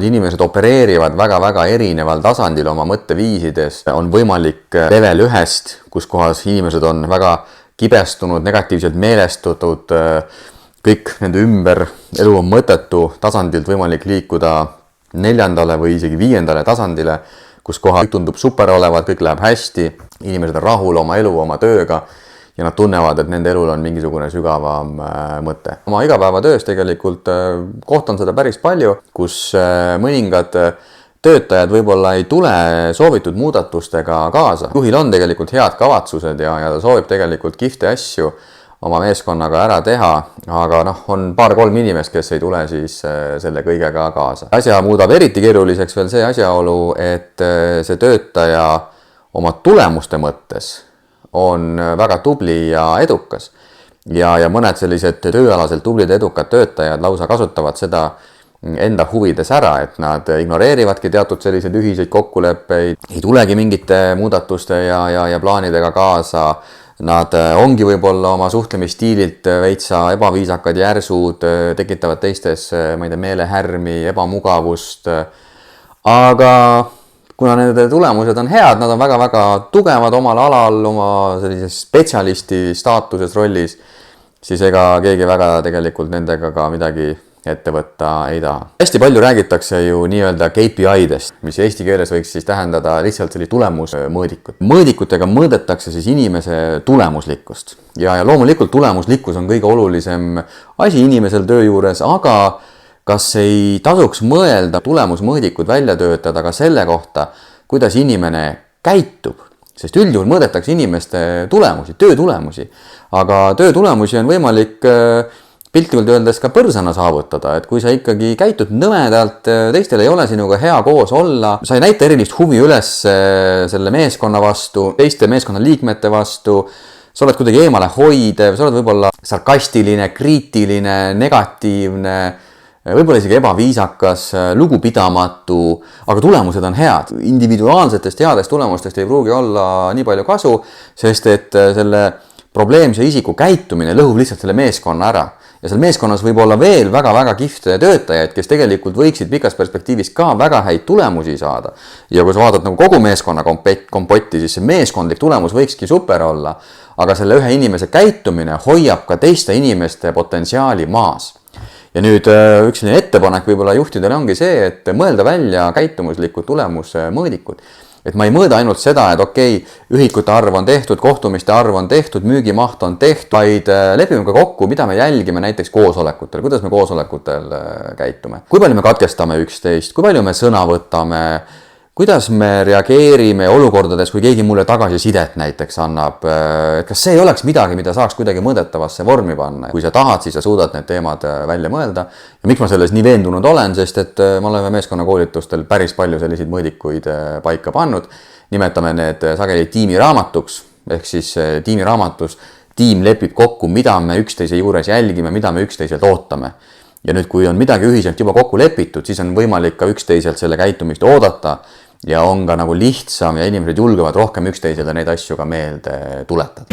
Inimesed opereerivad väga-väga erineval tasandil oma mõtteviisides. On võimalik level 1, kus kohas inimesed on väga kibestunud, negatiivselt meelestutud, kõik nende ümber, elu on mõttetu, tasandilt võimalik liikuda 4. või isegi 5. tasandile, kus kohas tundub super olevat, kõik läheb hästi, inimesed on rahul oma elu, oma tööga ja nad tunnevad, et nende elul on mingisugune sügavam mõte. Oma igapäevatöös tegelikult kohtan seda päris palju, kus mõningad töötajad võib-olla ei tule soovitud muudatustega kaasa. Juhil on tegelikult head kavatsused ja ta soovib tegelikult kihvte asju oma meeskonnaga ära teha, aga on 2-3 inimest, kes ei tule siis selle kõigega kaasa. Asja muudab eriti keeruliseks veel see asjaolu, et see töötaja oma tulemuste mõttes on väga tubli ja edukas. Ja mõned sellised tööalaselt tublid edukad töötajad lausa kasutavad seda enda huvides ära, et nad ignoreerivadki teatud selliseid ühiseid kokkuleppeid, ei tulegi mingite muudatuste ja plaanidega kaasa. Nad ongi võib-olla oma suhtlemisstiililt veitsa ebaviisakad, järsud, tekitavad teistes meelehärmi, ebamugavust. Aga kuna nende tulemused on head, nad on väga-väga tugevad omal alal, oma sellises spetsialisti staatuses rollis, siis ega keegi väga tegelikult nendega ka midagi ette võtta ei taha. Hästi palju räägitakse ju nii-öelda KPI-dest, mis eesti keeles võiks siis tähendada lihtsalt selli tulemusmõõdikut. Mõõdikutega mõõdetakse siis inimese tulemuslikkust. Ja loomulikult tulemuslikkus on kõige olulisem asi inimesel töö juures, aga kas ei tasuks mõelda tulemusmõõdikud välja töötada ka selle kohta, kuidas inimene käitub? Sest üldjuhul mõõdetakse inimeste tulemusi, töö tulemusi. Aga töö tulemusi on võimalik piltlikult öeldes ka põrsana saavutada, et kui sa ikkagi käitud nõmedalt, teistel ei ole sinuga hea koos olla, sa ei näita erilist huvi üles selle meeskonna vastu, teiste meeskonna liikmete vastu, sa oled kuidagi eemale hoidev, sa oled võib-olla sarkastiline, kriitiline, negatiivne, võib-olla isegi ebaviisakas, lugupidamatu, aga tulemused on head. Individuaalsetest headest tulemustest ei pruugi olla nii palju kasu, sest et selle probleemse isiku käitumine lõhub lihtsalt selle meeskonna ära. Ja seal meeskonnas võib olla veel väga-väga kihvte töötajaid, kes tegelikult võiksid pikas perspektiivis ka väga häid tulemusi saada. Ja kui sa vaatad nagu kogu meeskonna kompotti, siis see meeskondlik tulemus võikski super olla, aga selle ühe inimese käitumine hoiab ka teiste inimeste potentsiaali maas. Ja nüüd üks ettepanek võib-olla juhtidele ongi see, et mõelda välja käitumuslikud tulemusmõõdikud. Et ma ei mõõda ainult seda, et okei, ühikute arv on tehtud, kohtumiste arv on tehtud, müügimaht on tehtud, vaid lepime ka kokku, mida me jälgime näiteks koosolekutel, kuidas me koosolekutel käitume. Kui palju me katkestame üksteist, kui palju me sõna võtame, kuidas me reageerime olukordades, kui keegi mulle tagasisidet näiteks annab, kas see ei oleks midagi, mida saaks kuidagi mõõdetavasse vormi panna. Kui sa tahad, siis sa suudad need teemad välja mõelda. Ja miks ma selles nii veendunud olen, sest et ma oleme meeskonnakoolitustel päris palju selliseid mõõdikuid paika pannud. Nimetame need sageli tiimiraamatuks, ehk siis tiimiraamatus tiim lepib kokku, mida me üksteise juures jälgime, mida me üksteiselt ootame. Ja nüüd, kui on midagi ühiselt juba kokku lepitud, siis on võimalik ka üksteiselt selle käitumist oodata ja on ka nagu lihtsam ja inimesed julgevad rohkem üksteisele neid asju ka meelde tuletada.